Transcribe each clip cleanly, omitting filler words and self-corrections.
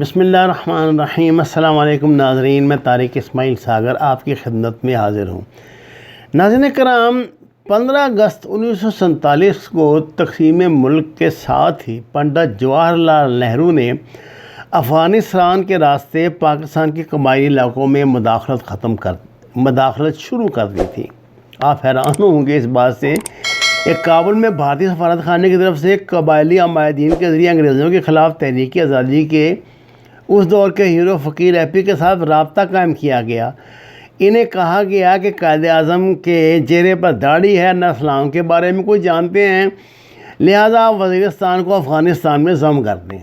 بسم اللہ الرحمن الرحیم۔ السلام علیکم ناظرین، میں طارق اسماعیل ساگر آپ کی خدمت میں حاضر ہوں۔ ناظرین کرام، 15 اگست 1947 کو تقسیم ملک کے ساتھ ہی پنڈت جواہر لال نہرو نے افغانستان کے راستے پاکستان کے قبائلی علاقوں میں مداخلت شروع کر دی تھی۔ آپ حیران ہوں گے اس بات سے کہ کابل میں بھارتی سفارت خانے کی طرف سے قبائلی عمائدین کے ذریعے انگریزوں کے خلاف تحریک آزادی کے اس دور کے ہیرو فقیر ایپی کے ساتھ رابطہ قائم کیا گیا۔ انہیں کہا گیا کہ قائد اعظم کے چہرے پر داڑھی ہے، نہ اسلام کے بارے میں کوئی جانتے ہیں، لہذا وزیرستان کو افغانستان میں ضم کر دیں،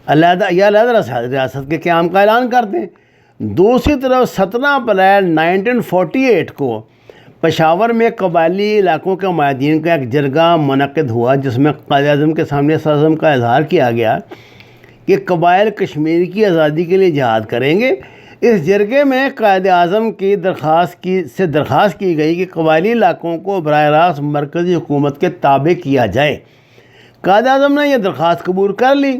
علیحدہ ریاست کے قیام کا اعلان کر دیں۔ دوسری طرف 17 اپریل 1948 کو پشاور میں قبائلی علاقوں کے عمائدین کا ایک جرگہ منعقد ہوا، جس میں قائد اعظم کے سامنے عزم کا اظہار کیا گیا کہ قبائل کشمیر کی آزادی کے لیے جہاد کریں گے۔ اس جرگے میں قائد اعظم کی درخواست کی گئی کہ قبائلی علاقوں کو براہ راست مرکزی حکومت کے تابع کیا جائے۔ قائد اعظم نے یہ درخواست قبول کر لی۔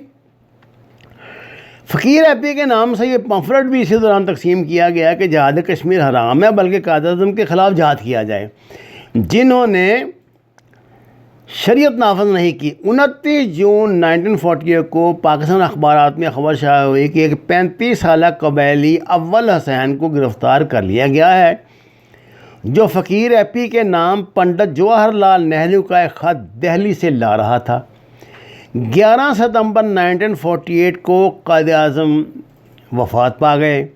فقیر ایپی کے نام سے یہ پمفلٹ بھی اسی دوران تقسیم کیا گیا کہ جہاد کشمیر حرام ہے، بلکہ قائد اعظم کے خلاف جہاد کیا جائے۔ جنہوں نے شریعت نافذ نہیں کی، 29 جون 1948 کو پاکستان اخبارات میں خبر شائع ہوئی کہ ایک 35 سالہ قبائلی اول حسین کو گرفتار کر لیا گیا ہے، جو فقیر ایپی کے نام پنڈت جواہر لال نہرو کا ایک خط دہلی سے لا رہا تھا۔ 11 ستمبر 1948 کو قائد اعظم وفات پا گئے۔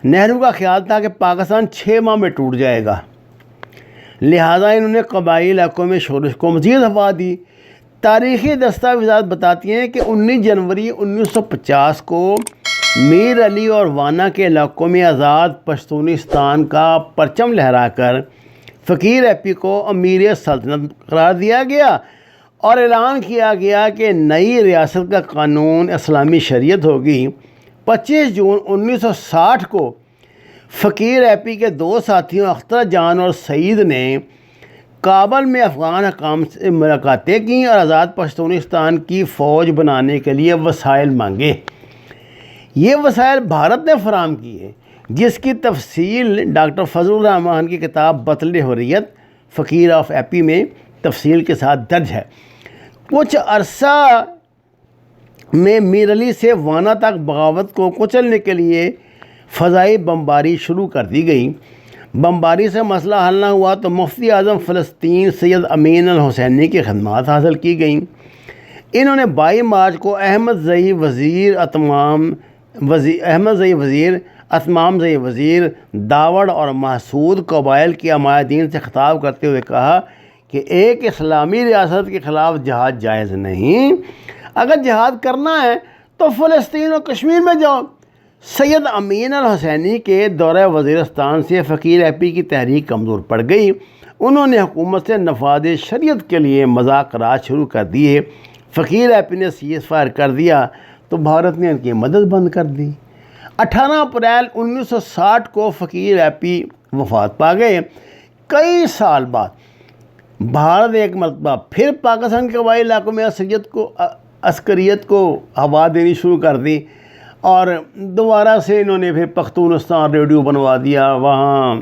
نہرو کا خیال تھا کہ پاکستان 6 ماہ میں ٹوٹ جائے گا، لہٰذا انہوں نے قبائلی علاقوں میں شورش کو مزید ہوا دی۔ تاریخی دستاویزات بتاتی ہیں کہ 19 جنوری 1950 کو میر علی اور وانا کے علاقوں میں آزاد پشتونستان کا پرچم لہرا کر فقیر ایپی کو امیر سلطنت قرار دیا گیا اور اعلان کیا گیا کہ نئی ریاست کا قانون اسلامی شریعت ہوگی۔ 25 جون 1960 کو فقیر ایپی کے 2 ساتھیوں اختر جان اور سعید نے کابل میں افغان حکام سے ملاقاتیں کیں اور آزاد پشتونستان کی فوج بنانے کے لیے وسائل مانگے۔ یہ وسائل بھارت نے فراہم کیے، جس کی تفصیل ڈاکٹر فضل الرحمان کی کتاب بطل حریت فقیر آف ایپی میں تفصیل کے ساتھ درج ہے۔ کچھ عرصہ میں میر علی سے وانا تک بغاوت کو کچلنے کے لیے فضائی بمباری شروع کر دی گئی۔ بمباری سے مسئلہ حل نہ ہوا تو مفتی اعظم فلسطین سید امین الحسینی کی خدمات حاصل کی گئیں۔ انہوں نے 22 مارچ کو احمد زئی وزیر اتمام زئی وزیر داوڑ اور محسود قبائل کے عمائدین سے خطاب کرتے ہوئے کہا کہ ایک اسلامی ریاست کے خلاف جہاد جائز نہیں، اگر جہاد کرنا ہے تو فلسطین اور کشمیر میں جاؤ۔ سید امین الحسینی کے دورہ وزیرستان سے فقیر ایپی کی تحریک کمزور پڑ گئی۔ انہوں نے حکومت سے نفاذ شریعت کے لیے مذاکرات شروع کر دیے۔ فقیر ایپی نے سیز فائر کر دیا تو بھارت نے ان کی مدد بند کر دی۔ 18 اپریل 1960 کو فقیر ایپی وفات پا گئے۔ کئی سال بعد بھارت ایک مرتبہ پھر پاکستان کے قبائلی علاقوں میں عسکریت کو ہوا دینی شروع کر دی اور دوبارہ سے انہوں نے پھر پختونستان ریڈیو بنوا دیا۔ وہاں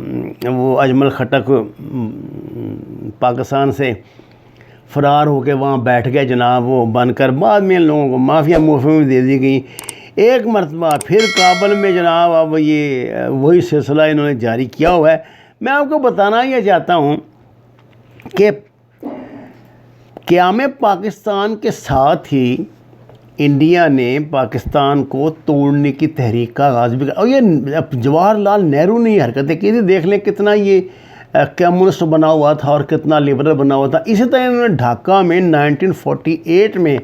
وہ اجمل خٹک پاکستان سے فرار ہو کے وہاں بیٹھ گئے جناب، وہ بن کر بعد میں ان لوگوں کو معافیا بھی دے دی گئی۔ ایک مرتبہ پھر کابل میں جناب اب یہ وہی سلسلہ انہوں نے جاری کیا ہوا ہے۔ میں آپ کو بتانا یہ چاہتا ہوں کہ قیام پاکستان کے ساتھ ہی انڈیا نے پاکستان کو توڑنے کی تحریک کا آغاز بھی کیا، اور یہ جواہر لال نہرو نے یہ حرکتیں کی تھی۔ دیکھ لیں کتنا یہ کمیونسٹ بنا ہوا تھا اور کتنا لبرل بنا ہوا تھا۔ اسی طرح انہوں نے ڈھاکہ میں 1948 میں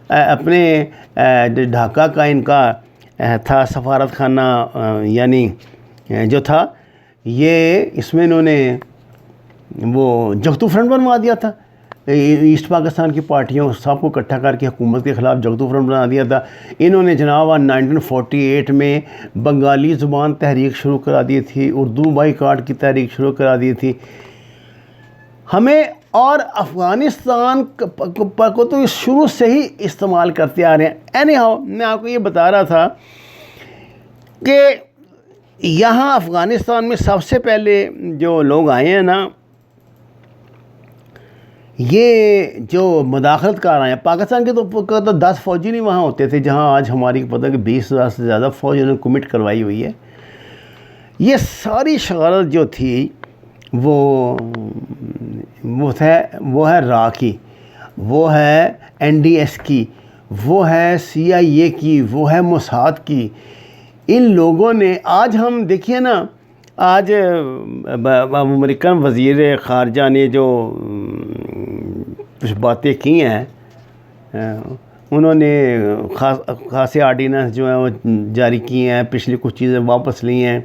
اپنے ڈھاکہ کا ان کا تھا سفارت خانہ، یعنی جو تھا یہ اس میں انہوں نے وہ جگتو فرنٹ بنوا دیا تھا۔ ایسٹ پاکستان کی پارٹیوں سب کو اکٹھا کر کے حکومت کے خلاف جگتو فرنٹ بنا دیا تھا۔ انہوں نے جناب 1948 میں بنگالی زبان تحریک شروع کرا دی تھی، اردو بائی کاٹ کی تحریک شروع کرا دی تھی۔ ہمیں اور افغانستان کو تو شروع سے ہی استعمال کرتے آ رہے ہیں. اینی ہاؤ میں آپ کو یہ بتا رہا تھا کہ یہاں افغانستان میں سب سے پہلے جو لوگ آئے ہیں نا، یہ جو مداخلت کار آئے ہیں پاکستان کے، تو 10 فوجی نہیں وہاں ہوتے تھے، جہاں آج ہماری پتہ کہ 20,000 سے زیادہ فوج انہوں نے کمٹ کروائی ہوئی ہے. یہ ساری شرارت جو تھی وہ ہے را کی، وہ ہے NDS کی، وہ ہے CIA کی، وہ ہے موساد کی. ان لوگوں نے آج ہم دیکھیے نا، آج امریکن وزیر خارجہ نے جو کچھ باتیں کی ہیں، انہوں نے خاصے آرڈیننس جو ہیں وہ جاری کیے ہیں، پچھلی کچھ چیزیں واپس لی ہیں.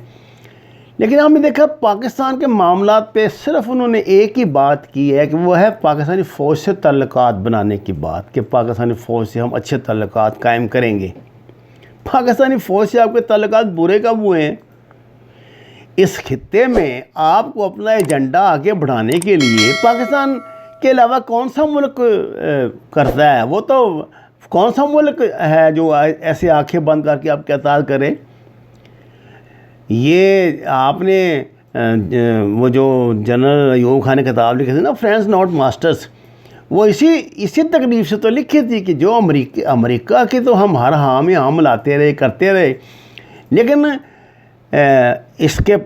لیکن ہم نے دیکھا پاکستان کے معاملات پہ صرف انہوں نے ایک ہی بات کی ہے کہ وہ ہے پاکستانی فوج سے تعلقات بنانے کی بات، کہ پاکستانی فوج سے ہم اچھے تعلقات قائم کریں گے. پاکستانی فوج سے آپ کے تعلقات برے کب ہوئے ہیں؟ اس خطے میں آپ کو اپنا ایجنڈا آگے بڑھانے کے لیے پاکستان کے علاوہ کون سا ملک کرتا ہے؟ وہ تو کون سا ملک ہے جو ایسے آنکھیں بند کر کے آپ کے اطاعت کرے؟ یہ آپ نے وہ جو جنرل ایوب خان نے کتاب لکھی تھی نا، فرینڈز ناٹ ماسٹرز، وہ اسی تکلیف سے تو لکھی تھی کہ جو امریکہ کی تو ہم ہر ہاں میں ہم لاتے رہے، کرتے رہے، لیکن اس کے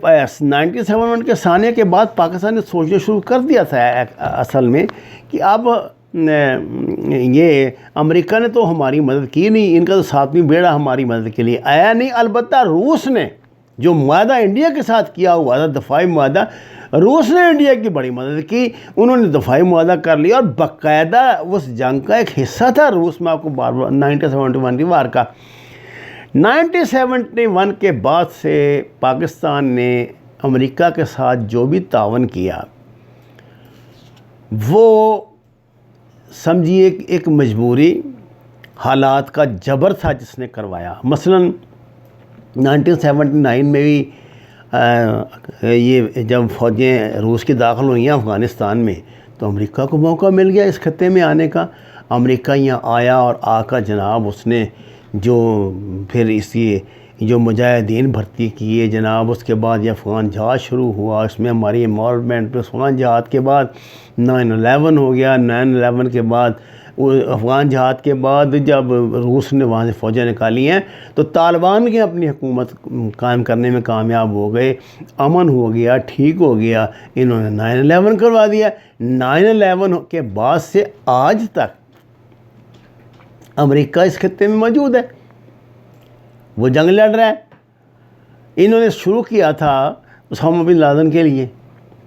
97 کے ثانیہ کے بعد پاکستان نے سوچنا شروع کر دیا تھا اصل میں کہ اب یہ امریکہ نے تو ہماری مدد کی نہیں، ان کا تو ساتویں بیڑا ہماری مدد کے لیے آیا نہیں. البتہ روس نے جو معاہدہ انڈیا کے ساتھ کیا ہوا تھا، دفاعی معاہدہ، روس نے انڈیا کی بڑی مدد کی. انہوں نے دفاعی معاہدہ کر لیا اور باقاعدہ اس جنگ کا ایک حصہ تھا روس. میں آپ کو بار بار 1971 کی وار کا 1971 کے بعد سے پاکستان نے امریکہ کے ساتھ جو بھی تعاون کیا وہ سمجھیے ایک مجبوری، حالات کا جبر تھا جس نے کروایا. مثلاً 1979 میں بھی یہ جب فوجیں روس کی داخل ہوئی ہیں افغانستان میں تو امریکہ کو موقع مل گیا اس خطے میں آنے کا. امریکہ یہاں آیا اور آ کر جناب اس نے جو پھر اسی جو مجاہدین بھرتی کیے جناب، اس کے بعد یہ افغان جہاد شروع ہوا، اس میں ہماری انوالومنٹ پہ افغان جہاد کے بعد 9/11 ہو گیا. 9/11 کے بعد افغان جہاد کے بعد جب روس نے وہاں سے فوجیں نکالی ہیں تو طالبان کے اپنی حکومت قائم کرنے میں کامیاب ہو گئے، امن ہو گیا، ٹھیک ہو گیا. انہوں نے 9/11 کروا دیا. 9/11 کے بعد سے آج تک امریکہ اس خطے میں موجود ہے، وہ جنگ لڑ رہا ہے. انہوں نے شروع کیا تھا اسامہ بن لادن کے لیے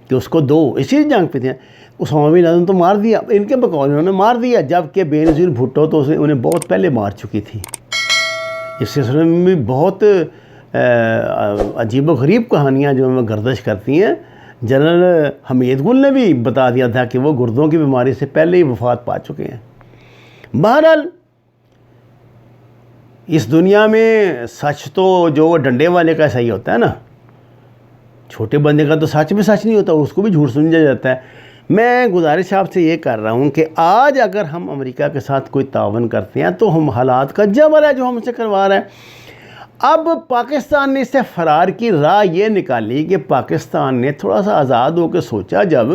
کہ اس کو دو، اسی جنگ پہ تھے. اسامہ بن لادن تو مار دیا، ان کے بقول انہوں نے مار دیا، جبکہ بے نظیر بھٹو تو انہیں بہت پہلے مار چکی تھی. اس سلسلے میں بھی بہت عجیب و غریب کہانیاں جو ہمیں گردش کرتی ہیں. جنرل حمید گل نے بھی بتا دیا تھا کہ وہ گردوں کی بیماری سے پہلے ہی وفات پا چکے ہیں. بہرحال اس دنیا میں سچ تو جو ڈنڈے والے کا صحیح ہوتا ہے نا، چھوٹے بندے کا تو سچ بھی سچ نہیں ہوتا، اس کو بھی جھوٹ سمجھا جاتا ہے. میں گزارش آپ سے یہ کر رہا ہوں کہ آج اگر ہم امریکہ کے ساتھ کوئی تعاون کرتے ہیں تو ہم حالات کا جبر ہے جو ہم سے کروا رہے ہیں. اب پاکستان نے اس سے فرار کی راہ یہ نکالی کہ پاکستان نے تھوڑا سا آزاد ہو کے سوچا جب،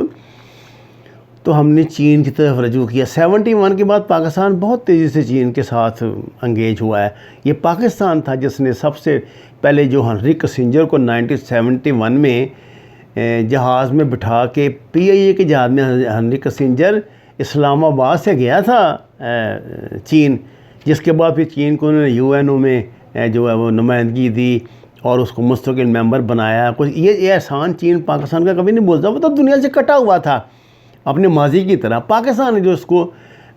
تو ہم نے چین کی طرف رجوع کیا. 71 کے بعد پاکستان بہت تیزی سے چین کے ساتھ انگیج ہوا ہے. یہ پاکستان تھا جس نے سب سے پہلے جو ہنری کسنجر کو 1971 میں جہاز میں بٹھا کے PIA کے جہاز میں ہنری کسنجر اسلام آباد سے گیا تھا چین، جس کے بعد پھر چین کو انہوں نے UNO میں جو ہے وہ نمائندگی دی اور اس کو مستقل ممبر بنایا. کچھ یہ احسان چین پاکستان کا کبھی نہیں بولتا، وہ تو دنیا سے کٹا ہوا تھا اپنے ماضی کی طرح. پاکستان نے جو اس کو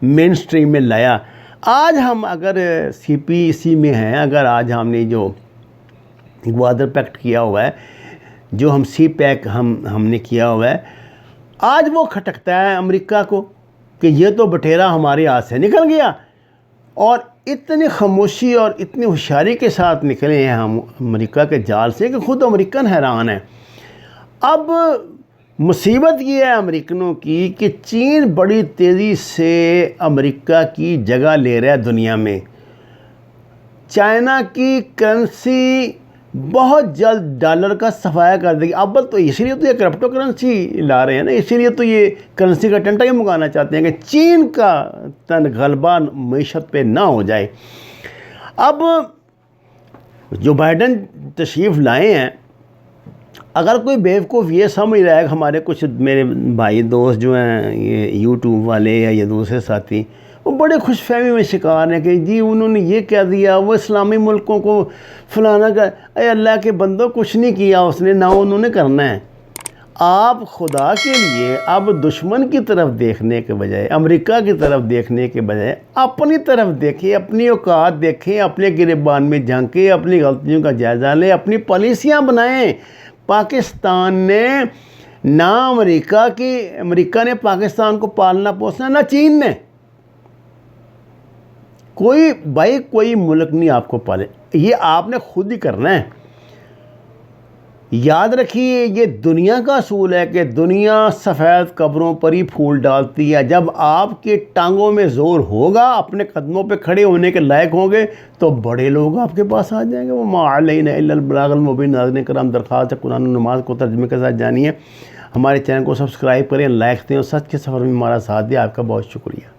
مین سٹریم میں لایا. آج ہم اگر CPC میں ہیں، اگر آج ہم نے جو گوادر پیکٹ کیا ہوا ہے، جو ہم CPEC ہم نے کیا ہوا ہے، آج وہ کھٹکتا ہے امریکہ کو کہ یہ تو بٹیرا ہمارے ہاتھ سے نکل گیا. اور اتنی خاموشی اور اتنی ہوشیاری کے ساتھ نکلے ہیں ہم امریکہ کے جال سے کہ خود امریکن حیران ہیں. اب مصیبت یہ ہے امریکنوں کی کہ چین بڑی تیزی سے امریکہ کی جگہ لے رہا ہے دنیا میں. چائنا کی کرنسی بہت جلد ڈالر کا صفایا کر دے گی. اب تو اسی لیے تو یہ کرپٹو کرنسی لا رہے ہیں نا, اسی لیے تو یہ کرنسی کا ٹنٹا ہی مکانا چاہتے ہیں کہ چین کا غلبہ معیشت پہ نہ ہو جائے. اب جو بائیڈن تشریف لائے ہیں, اگر کوئی بیوقوف یہ سمجھ رہا ہے کہ ہمارے کچھ میرے بھائی دوست جو ہیں یہ یوٹیوب والے یا یہ دوسرے ساتھی, وہ بڑے خوش فہمی میں شکار ہیں کہ جی انہوں نے یہ کہہ دیا, وہ اسلامی ملکوں کو فلانا کر. اے اللہ کے بندوں, کچھ نہیں کیا اس نے, نہ انہوں نے کرنا ہے. آپ خدا کے لیے اب دشمن کی طرف دیکھنے کے بجائے, امریکہ کی طرف دیکھنے کے بجائے اپنی طرف دیکھیں, اپنی اوقات دیکھیں, اپنے گریبان میں جھانکیں, اپنی غلطیوں کا جائزہ لیں, اپنی پالیسیاں بنائیں. پاکستان نے نہ امریکہ نے پاکستان کو پالنا پوسنا, نہ چین نے. کوئی ملک نہیں آپ کو پالے, یہ آپ نے خود ہی کرنا ہے. یاد رکھیے یہ دنیا کا اصول ہے کہ دنیا سفید قبروں پر ہی پھول ڈالتی ہے. جب آپ کے ٹانگوں میں زور ہوگا, اپنے قدموں پہ کھڑے ہونے کے لائق ہوں گے, تو بڑے لوگ آپ کے پاس آ جائیں گے. وہ ما علینا الا البلاغ المبین. ناظرین کرام, درخواست ہے قرآن و نماز کو ترجمے کے ساتھ جانیے. ہمارے چینل کو سبسکرائب کریں, لائک دیں اور سچ کے سفر میں ہمارا ساتھ دیں. آپ کا بہت شکریہ.